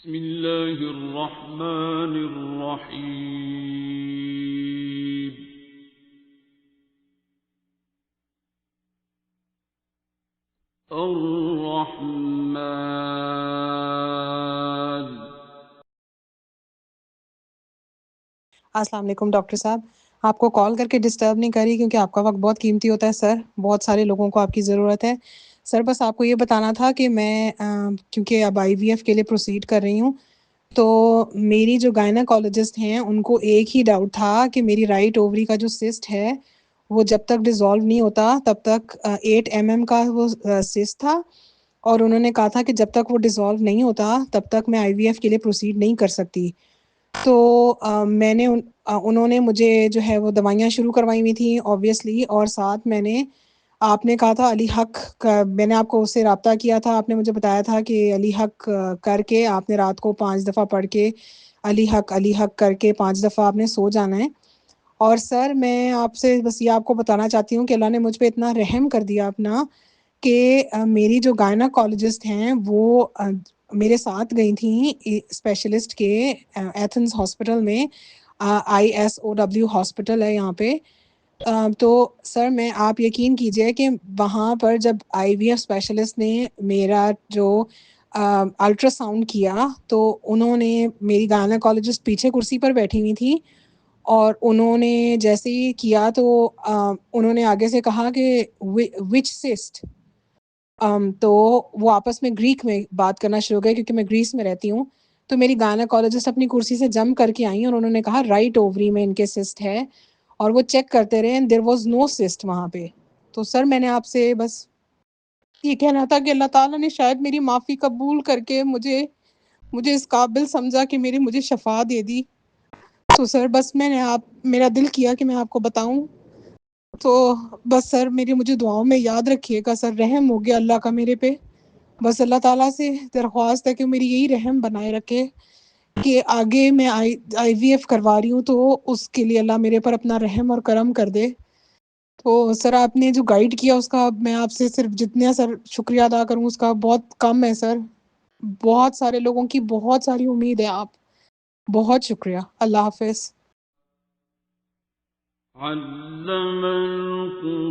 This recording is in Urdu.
بسم اللہ الرحمن الرحیم الرحمن۔ السلام علیکم ڈاکٹر صاحب، آپ کو کال کر کے ڈسٹرب نہیں کری کیونکہ آپ کا وقت بہت قیمتی ہوتا ہے سر، بہت سارے لوگوں کو آپ کی ضرورت ہے سر۔ بس آپ کو یہ بتانا تھا کہ میں کیونکہ اب آئی وی ایف کے لیے پروسیڈ کر رہی ہوں، تو میری جو گائناکالوجسٹ ہیں ان کو ایک ہی ڈاؤٹ تھا کہ میری رائٹ اووری کا جو سسٹ ہے وہ جب تک ڈیزالو نہیں ہوتا تب تک 8 mm کا وہ سسٹ تھا، اور انہوں نے کہا تھا کہ جب تک وہ ڈیزالو نہیں ہوتا تب تک میں آئی وی ایف کے لیے پروسیڈ نہیں کر سکتی۔ تو میں نے انہوں نے مجھے جو ہے وہ دوائیاں شروع کروائی ہوئی تھیں اوبویسلی، اور ساتھ میں نے آپ نے کہا تھا علی حق کا، میں نے آپ کو اس سے رابطہ کیا تھا، آپ نے مجھے بتایا تھا کہ علی حق کر کے آپ نے رات کو 5 دفعہ پڑھ کے علی حق کر کے 5 دفعہ آپ نے سو جانا ہے۔ اور سر میں آپ سے بس یہ آپ کو بتانا چاہتی ہوں کہ اللہ نے مجھ پہ اتنا رحم کر دیا اپنا کہ میری جو گائناکالوجسٹ ہیں وہ میرے ساتھ گئی تھیں اسپیشلسٹ کے ایتھنز ہاسپٹل میں، ISOW ہاسپٹل ہے یہاں پہ۔ تو سر میں آپ یقین کیجئے کہ وہاں پر جب آئی وی ایف اسپیشلسٹ نے میرا جو الٹرا ساؤنڈ کیا تو انہوں نے، میری گائناکالوجسٹ پیچھے کرسی پر بیٹھی ہوئی تھی، اور انہوں نے جیسے ہی کیا تو انہوں نے آگے سے کہا کہ وچ سسٹ، تو وہ آپس میں گریک میں بات کرنا شروع ہو گئے کیونکہ میں گریس میں رہتی ہوں۔ تو میری گائناکالوجسٹ اپنی کرسی سے جم کر کے آئیں اور انہوں نے کہا رائٹ اووری میں ان کے سسٹ ہے، اور وہ چیک کرتے رہے، دیر واز نو سسٹ وہاں پہ۔ تو سر میں نے آپ سے بس یہ کہنا تھا کہ اللہ تعالیٰ نے شاید میری معافی قبول کر کے مجھے اس قابل سمجھا کہ مجھے شفا دے دی۔ تو سر بس میں نے میرا دل کیا کہ میں آپ کو بتاؤں، تو بس سر مجھے دعاؤں میں یاد رکھیے گا سر، رحم ہو گیا اللہ کا میرے پہ۔ بس اللہ تعالیٰ سے درخواست ہے کہ میری یہی رحم بنائے رکھے کہ آگے میں آئی وی ایف کروا رہی ہوں تو اس کے لیے اللہ میرے پر اپنا رحم اور کرم کر دے۔ تو سر آپ نے جو گائیڈ کیا اس کا میں آپ سے صرف جتنا سر شکریہ ادا کروں اس کا بہت کم ہے سر، بہت سارے لوگوں کی بہت ساری امید ہے آپ، بہت شکریہ۔ اللہ حافظ۔ علم القرآن